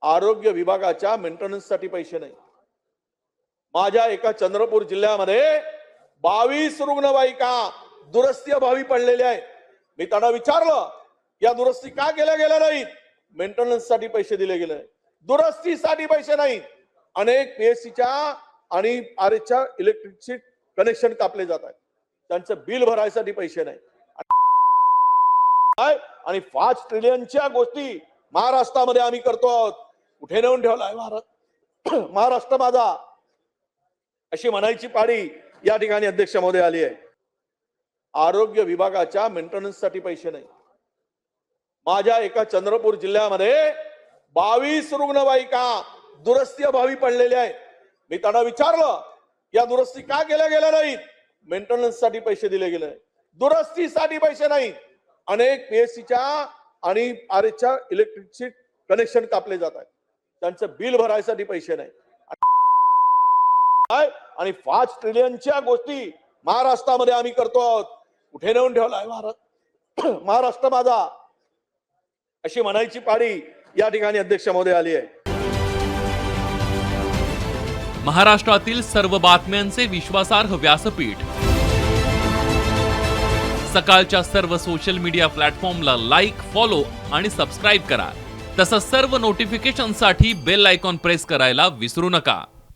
आरोग्य विभागाच्या मेंटेनन्ससाठी पैसे नाही। माझ्या एका चंद्रपूर जिल्ह्यामध्ये 22 रुग्णवाहिका दुरुस्तीअभावी पडलेल्या आहेत। मी त्यांना विचारलं या दुरुस्ती का केल्या गेल्या नाहीत? मेंटेनन्ससाठी पैसे दिले गेले, दुरुस्तीसाठी पैसे नाहीत। अनेक पीएससीच्या आणि आरएचच्या इलेक्ट्रिकचे कनेक्शन कापले जात आहेत, त्यांचं बिल भरायसाठी पैसे नाही। आणि 5 ट्रिलियनच्या गोष्टी महाराष्ट्रामध्ये आम्ही करतो आहोत। कुठे नेऊन ठेवलाय महाराष्ट्र माझा, अशी म्हणायची पाळी या ठिकाणी अध्यक्ष महोदय आली आहे। आरोग्य विभागाच्या मेंटेनन्ससाठी पैसे नाही। माझ्या एका चंद्रपूर जिल्ह्यामध्ये 22 रुग्णवाहिका दुरुस्तीअभावी पडलेल्या आहेत। मी त्यांना विचारलं या दुरुस्ती का केल्या गेल्या नाहीत? मेंटेनन्ससाठी पैसे दिले गेले, दुरुस्तीसाठी पैसे नाहीत। अनेक पीएससीच्या आणि आरएचच्या इलेक्ट्रिकचे कनेक्शन कापले जात आहेत, त्यांचं बिल भरायसाठी पैसे नाही। आणि 5 ट्रिलियनच्या गोष्टी महाराष्ट्रामध्ये आम्ही करतो आहोत। कुठे नेऊन ठेवलाय महाराष्ट्र माझा, अशी म्हणायची पाळी या ठिकाणी अध्यक्ष महोदय आली आहे। महाराष्ट्रातील सर्व बातम्यांचे विश्वासार्ह व्यासपीठ, सकाळच्या सर्व सोशल मीडिया प्लॅटफॉर्मला लाईक, फॉलो आणि सबस्क्राईब करा। तसंच सर्व नोटिफिकेशनसाठी बेल आयकॉन प्रेस करायला विसरू नका।